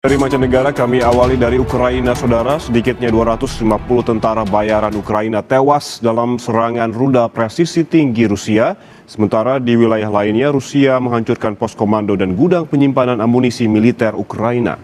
Dari mancanegara kami awali dari Ukraina, saudara. Sedikitnya 250 tentara bayaran Ukraina tewas dalam serangan rudal presisi tinggi Rusia. Sementara di wilayah lainnya Rusia menghancurkan pos komando dan gudang penyimpanan amunisi militer Ukraina.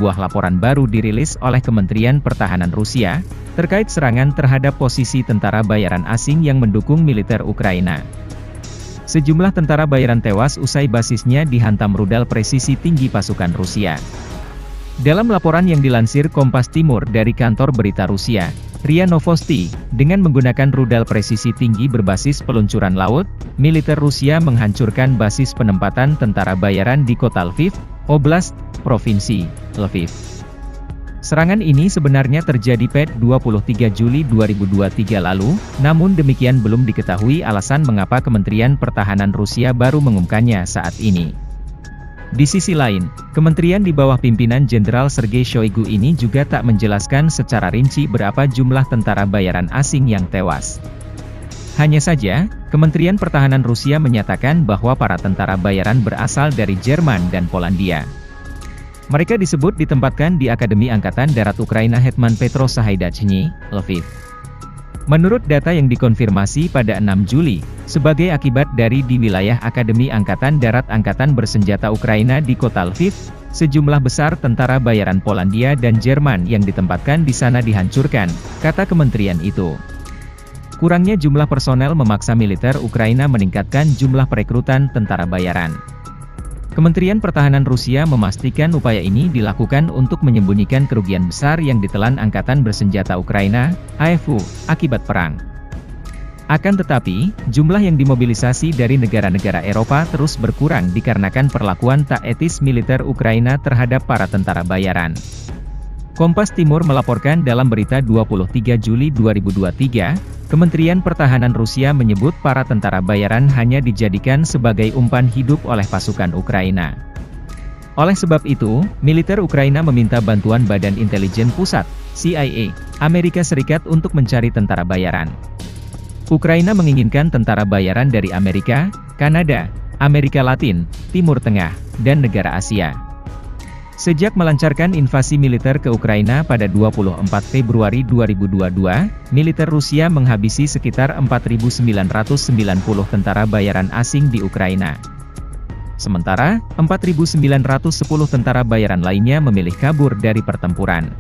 Sebuah laporan baru dirilis oleh Kementerian Pertahanan Rusia, terkait serangan terhadap posisi tentara bayaran asing yang mendukung militer Ukraina. Sejumlah tentara bayaran tewas usai basisnya dihantam rudal presisi tinggi pasukan Rusia. Dalam laporan yang dilansir Kompas Timur dari kantor berita Rusia, RIA Novosti, dengan menggunakan rudal presisi tinggi berbasis peluncuran laut, militer Rusia menghancurkan basis penempatan tentara bayaran di kota Lviv, Oblast, Provinsi Lviv. Serangan ini sebenarnya terjadi pada 23 Juli 2023 lalu, namun demikian belum diketahui alasan mengapa Kementerian Pertahanan Rusia baru mengumumkannya saat ini. Di sisi lain, kementerian di bawah pimpinan Jenderal Sergei Shoigu ini juga tak menjelaskan secara rinci berapa jumlah tentara bayaran asing yang tewas. Hanya saja, Kementerian Pertahanan Rusia menyatakan bahwa para tentara bayaran berasal dari Jerman dan Polandia. Mereka disebut ditempatkan di Akademi Angkatan Darat Ukraina Hetman Petro Sahaidatchny, Lviv. Menurut data yang dikonfirmasi pada 6 Juli, sebagai akibat dari di wilayah Akademi Angkatan Darat Angkatan Bersenjata Ukraina di kota Lviv, sejumlah besar tentara bayaran Polandia dan Jerman yang ditempatkan di sana dihancurkan, kata kementerian itu. Kurangnya jumlah personel memaksa militer Ukraina meningkatkan jumlah perekrutan tentara bayaran. Kementerian Pertahanan Rusia memastikan upaya ini dilakukan untuk menyembunyikan kerugian besar yang ditelan Angkatan Bersenjata Ukraina, AFU, akibat perang. Akan tetapi, jumlah yang dimobilisasi dari negara-negara Eropa terus berkurang dikarenakan perlakuan tak etis militer Ukraina terhadap para tentara bayaran. Kompas Timur melaporkan dalam berita 23 Juli 2023, Kementerian Pertahanan Rusia menyebut para tentara bayaran hanya dijadikan sebagai umpan hidup oleh pasukan Ukraina. Oleh sebab itu, militer Ukraina meminta bantuan Badan Intelijen Pusat, CIA, Amerika Serikat untuk mencari tentara bayaran. Ukraina menginginkan tentara bayaran dari Amerika, Kanada, Amerika Latin, Timur Tengah, dan negara Asia. Sejak melancarkan invasi militer ke Ukraina pada 24 Februari 2022, militer Rusia menghabisi sekitar 4.990 tentara bayaran asing di Ukraina. Sementara, 4.910 tentara bayaran lainnya memilih kabur dari pertempuran.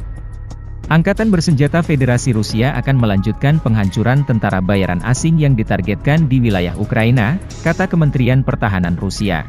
Angkatan Bersenjata Federasi Rusia akan melanjutkan penghancuran tentara bayaran asing yang ditargetkan di wilayah Ukraina, kata Kementerian Pertahanan Rusia.